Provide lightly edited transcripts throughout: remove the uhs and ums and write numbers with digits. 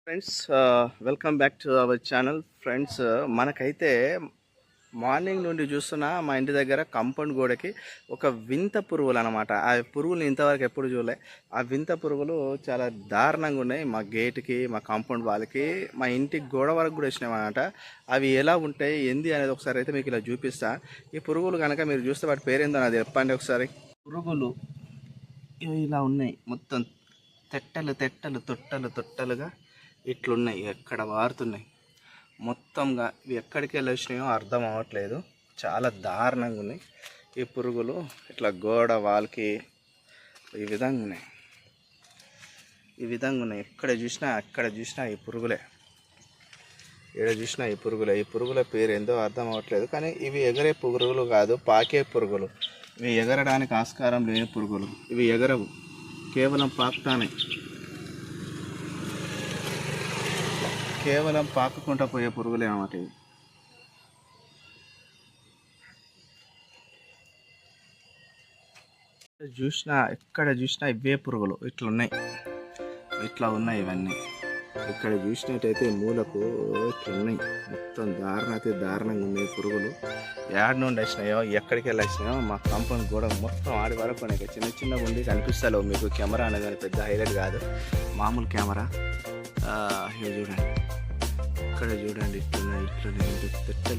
Friends, welcome back to our channel. Friends, మనకైతే morning నుండి చూస్తున్నా మా ఇంటి దగ్గర కాంపౌండ్ గోడకి ఒక వింత పురుగులు అనమాట. ఆ పురుగులు ఇంతవరకు ఎప్పుడు చూడలే. ఆ వింత పురుగులు చాలా దారుణంగా ఉన్నాయి. మా గేట్కి, మా కాంపౌండ్ వాళ్ళకి, మా ఇంటి గోడ వరకు కూడా వచ్చినాయి అనమాట. అవి ఎలా ఉంటాయి ఏంది అనేది ఒకసారి అయితే మీకు ఇలా చూపిస్తా. ఈ పురుగులు కనుక మీరు చూస్తే వాటి పేరేందో నాకు చెప్పండి ఒకసారి. పురుగులు ఇవి ఇలా ఉన్నాయి, మొత్తం తెట్టలు తెట్టలు తొట్టలు తొట్టలుగా ఇట్లున్నాయి, ఎక్కడ వారుతున్నాయి మొత్తంగా. ఇవి ఎక్కడికి వెళ్ళి వచ్చినాయో అర్థం అవ్వట్లేదు. చాలా దారుణంగా ఉన్నాయి ఈ పురుగులు. ఇట్లా గోడ వాళ్ళకి ఈ విధంగా ఉన్నాయి, ఎక్కడ చూసినా ఈ పురుగులే, ఈ పురుగుల పేరు ఏందో అర్థం అవ్వట్లేదు. కానీ ఇవి ఎగరే పురుగులు కాదు, పాకే పురుగులు. ఇవి ఎగరడానికి ఆస్కారం లేని పురుగులు. ఇవి ఎగరవు, కేవలం పాకుతానే, కేవలం పాకుకుంటా పోయే పురుగులే అన్నమాట ఇవి. ఎక్కడ చూసినా ఇవే పురుగులు ఇట్లా ఉన్నాయి ఇవన్నీ. ఇక్కడ చూసినట్టయితే మూలకు ఇట్లున్నాయి, మొత్తం దారుణంగా ఉన్నాయి పురుగులు. యాడ్ నుండి వచ్చినాయో ఎక్కడికి వెళ్ళి వచ్చినాయో మా కాంపౌండ్ గోడ మొత్తం ఆడి వరకు ఉన్నాయి. చిన్నగా ఉండి కనిపిస్తలేవు మీకు. కెమెరా అనేది పెద్ద హైలైట్ కాదు, మామూలు కెమెరా. ఇవి చూడండి, ఇక్కడ చూడండి, ఇట్లున్నాయి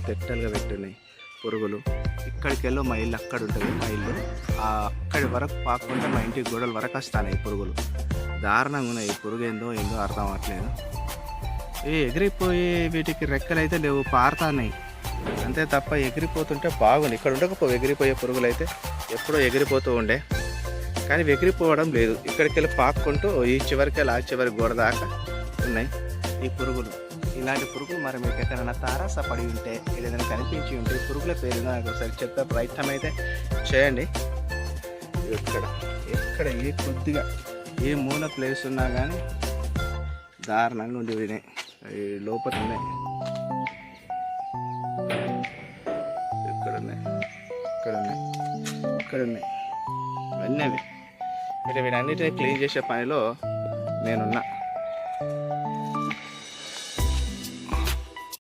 తెట్టలుగా పెట్టున్నాయి పురుగులు. ఇక్కడికి వెళ్ళో మా ఇల్లు అక్కడ ఉంటుంది. మా ఇల్లు అక్కడి వరకు పాకుండా మా ఇంటి గోడల వరకు వస్తాయి ఈ పురుగులు. దారుణంగా ఉన్నాయి. ఈ పురుగు ఏందో అర్థం అవ్వట్లేదు. ఇవి ఎగిరిపోయి వీటికి రెక్కలు అయితే లేవు, పారుతున్నాయి అంతే తప్ప ఎగిరిపోతుంటే బాగుంది. ఇక్కడ ఉండకపోవు ఎగిరిపోయే పురుగులు అయితే, ఎప్పుడో ఎగిరిపోతూ ఉండే. కానీ ఎగిరిపోవడం లేదు, ఇక్కడికి వెళ్ళి పాక్కుంటూ ఈ చివరికి వెళ్ళి ఆ చివరి గోడ దాకా ఉన్నాయి ఈ పురుగులు. ఇలాంటి పురుగులు మరి మీకు ఎక్కడైనా తారాసపడి ఉంటే, ఏదైనా కనిపించి ఉంటే ఈ పురుగుల పేరు నాకు ఒకసారి చెప్పే ప్రయత్నం అయితే చేయండి. ఎక్కడ ఏ కొద్దిగా ఏ మూల ప్లేస్ ఉన్నా కానీ దారుణంగా ఉండి పోయినాయి. లోపల ఉన్నాయి, ఇక్కడ ఉన్నాయి అన్నీ. వీటన్నిటిని క్లీన్ చేసే పనిలో నేనున్నా.